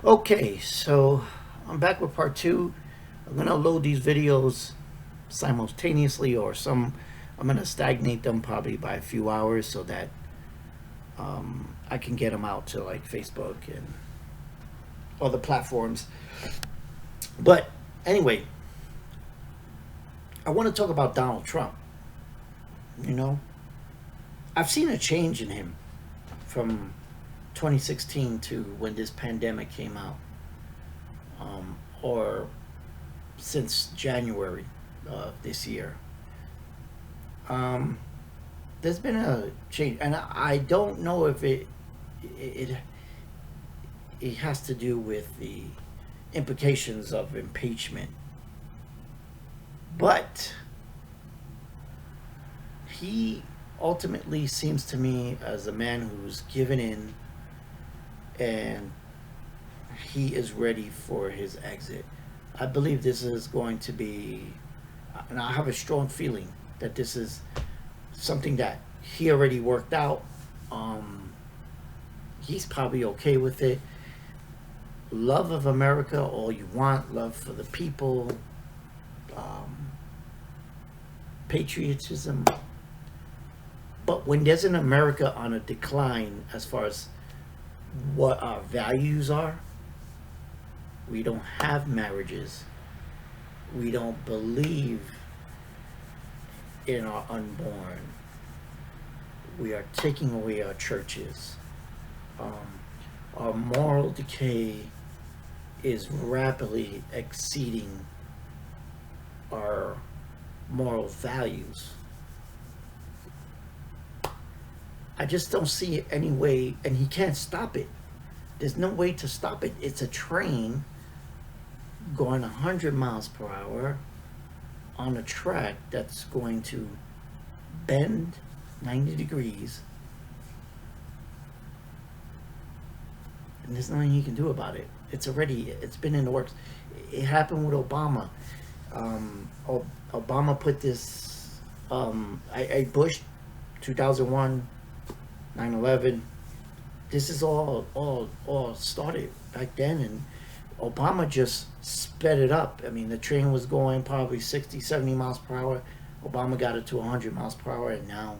Okay, so I'm back with part two. I'm gonna load these videos simultaneously, or some I'm gonna stagnate them probably by a few hours so that I can get them out to like Facebook and other platforms. But anyway, I want to talk about Donald Trump. You know, I've seen a change in him from 2016 to when this pandemic came out, or since January of this year. Um, there's been a change, and I don't know if it it has to do with the implications of impeachment, but he ultimately seems to me as a man who's given in, and he is ready for his exit. I believe this is going to be, and I have a strong feeling that this is something that he already worked out. Um, he's probably okay with it. Love of America, all you want, love for the people, um, patriotism. But when there's an America on a decline as far as what our values are, we don't have marriages. We don't believe in our unborn. We are taking away our churches. Um, our moral decay is rapidly exceeding our moral values. I just don't see any way, and he can't stop it. There's no way to stop it. It's a train going 100 miles per hour on a track that's going to bend 90 degrees, and there's nothing he can do about it. It's been in the works. It happened with Obama. Obama put this, Bush, 2001, 9/11. This is all started back then, and Obama just sped it up. I mean, the train was going probably 60, 70 miles per hour. Obama got it to 100 miles per hour, and now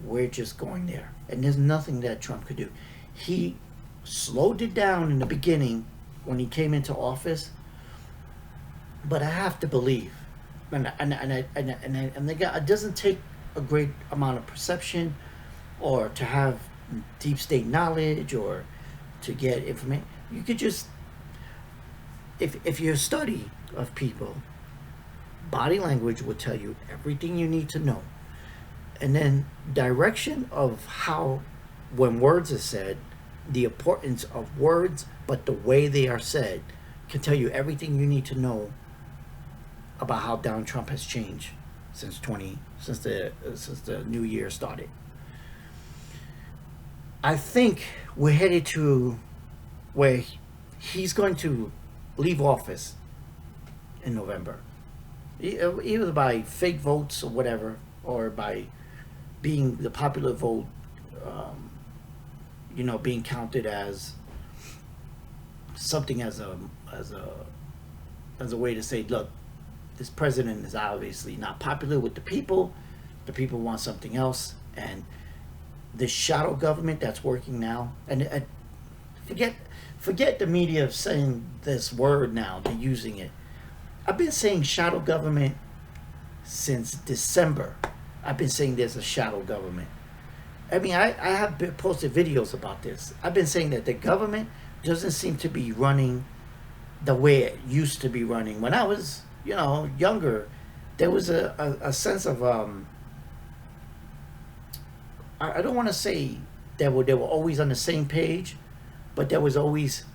we're just going there. And there's nothing that Trump could do. He slowed it down in the beginning when he came into office, but I have to believe, it doesn't take a great amount of perception or to have deep state knowledge or to get information. You could just, if you study of people, body language will tell you everything you need to know. And then direction of how, when words are said, the importance of words, but the way they are said can tell you everything you need to know about how Donald Trump has changed since the new year started. I think we're headed to where he's going to leave office in November, either by fake votes or whatever, or by being the popular vote, um, being counted as something as a as a way to say, look, this president is obviously not popular with the people. The people want something else, and this shadow government that's working now, and forget forget the media saying this word now. They're using it. I've been saying shadow government since December. I've been saying there's a shadow government. I mean, I have posted videos about this. I've been saying that the government doesn't seem to be running the way it used to be running. When I was, younger, there was a sense of, I don't want to say they were always on the same page, but there was always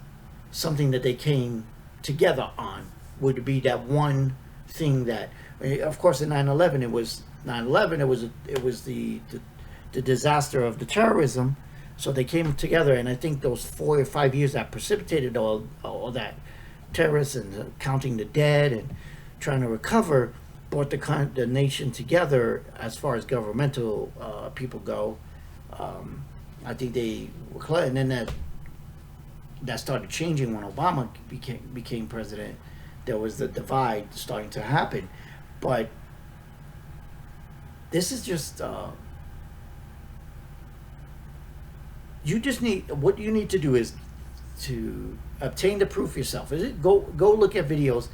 something that they came together on. Would be that one thing that, of course, in 9/11 it was 9/11. It was the disaster of the terrorism. So they came together, and I think those 4 or 5 years that precipitated all that terrorists and counting the dead and trying to recover brought the nation together as far as governmental people go. I think they were clear, and then that that started changing when Obama became president. There was the divide starting to happen, but this is just you just need, what you need to do is to obtain the proof yourself. Is it go look at videos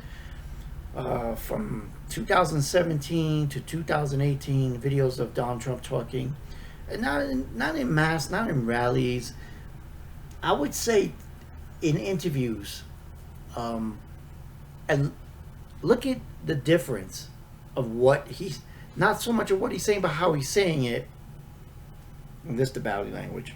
from 2017 to 2018, videos of Donald Trump talking, and not in mass, not in rallies. I would say in interviews, and look at the difference of what he's, not so much of what he's saying, but how he's saying it. And this the body language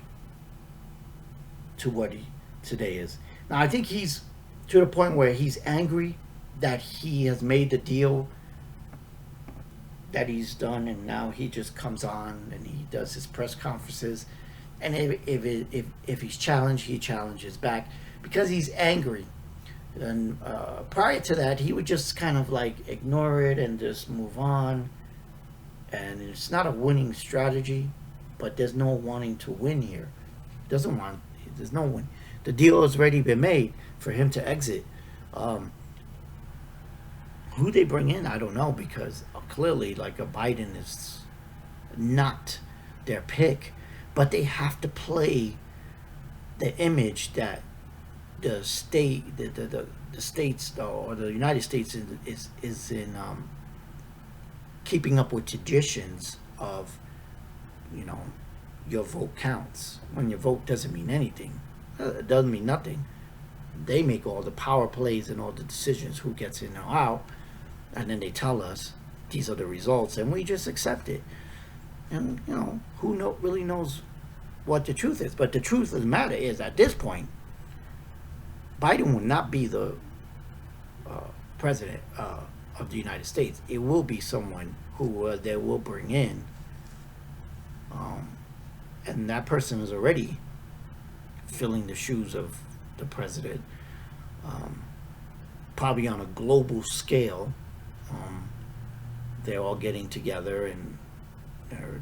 to what he today is. Now I think he's to the point where he's angry that he has made the deal that he's done, and now he just comes on and he does his press conferences, and if he's challenged, he challenges back because he's angry. And prior to that, he would just kind of like ignore it and just move on. And it's not a winning strategy, but there's no wanting to win here. Doesn't want. There's no win. The deal has already been made for him to exit. Who they bring in, I don't know, because clearly, like, a Biden is not their pick, but they have to play the image that the state, the states or the United States is in keeping up with traditions of, you know, your vote counts. When your vote doesn't mean anything, it doesn't mean nothing. They make all the power plays and all the decisions, who gets in or out, and then they tell us these are the results, and we just accept it. And you know, who really knows what the truth is? But the truth of the matter is, at this point, Biden will not be the president of the United States. It will be someone who they will bring in, and that person is already filling the shoes of the president, probably on a global scale. They're all getting together and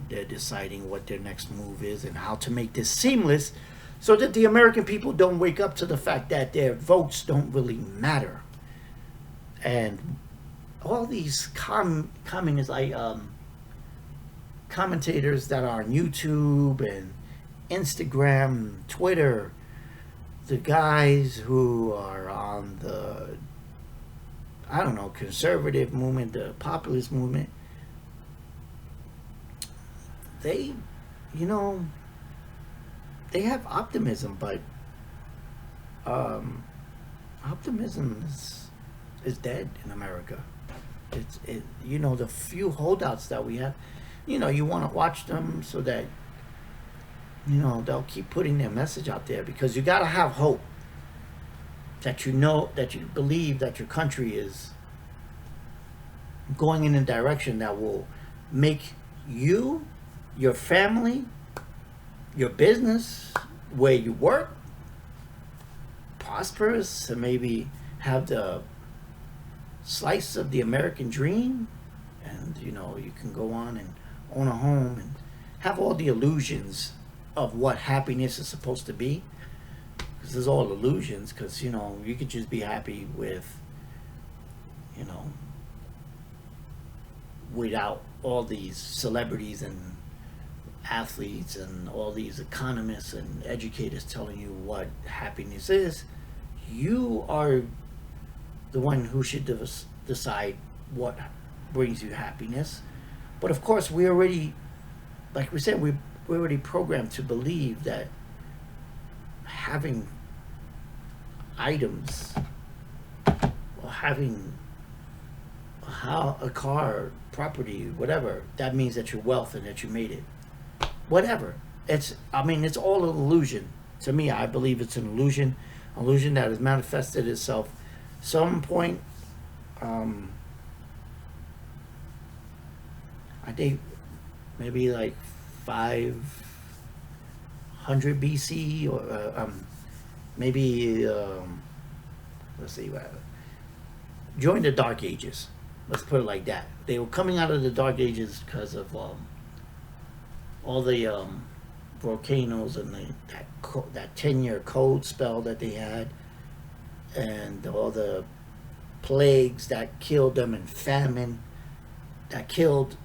they're deciding what their next move is and how to make this seamless, so that the American people don't wake up to the fact that their votes don't really matter. And all these communists, like commentators that are on YouTube and Instagram, Twitter, the guys who are on the, I don't know, conservative movement, the populist movement, they, you know, they have optimism, but optimism is dead in America. You know, the few holdouts that we have, you know, you want to watch them so that, you know, they'll keep putting their message out there, because you got to have hope that, you know, that you believe that your country is going in a direction that will make you, your family, your business, where you work, prosperous, and maybe have the slice of the American dream. And you know, you can go on and own a home and have all the illusions of what happiness is supposed to be, because there's all illusions. Because you know, you could just be happy with, you know, without all these celebrities and athletes and all these economists and educators telling you what happiness is. You are the one who should decide what brings you happiness. But of course, we already, like we said, we're already programmed to believe that having items or having a car, property, whatever, that means that you're wealth and that you made it. Whatever. I mean, it's all an illusion. To me, I believe it's an illusion that has manifested itself some point. I think maybe like 500 BC, or maybe let's see, during the Dark Ages. Let's put it like that. They were coming out of the Dark Ages because of all the volcanoes and that 10-year cold spell that they had, and all the plagues that killed them, and famine that killed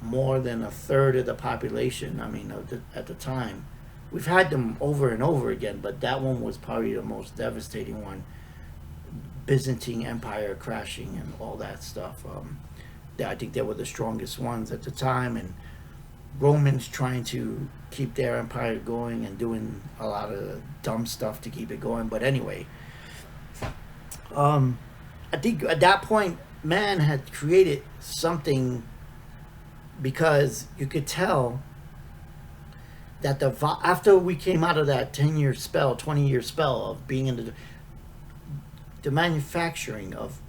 more than a third of the population. I mean, at the time, we've had them over and over again, but that one was probably the most devastating one. Byzantine Empire crashing and all that stuff. I think they were the strongest ones at the time, and Romans trying to keep their empire going and doing a lot of dumb stuff to keep it going. But anyway, I think at that point, man had created something, because you could tell that after we came out of that 10-year spell, 20-year spell of being in the manufacturing of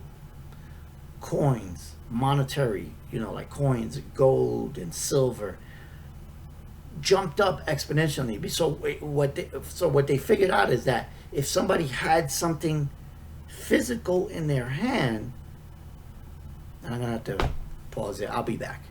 coins, monetary, like coins, gold and silver, jumped up exponentially. So what they figured out is that if somebody had something physical in their hand, and I'm gonna have to pause it. I'll be back.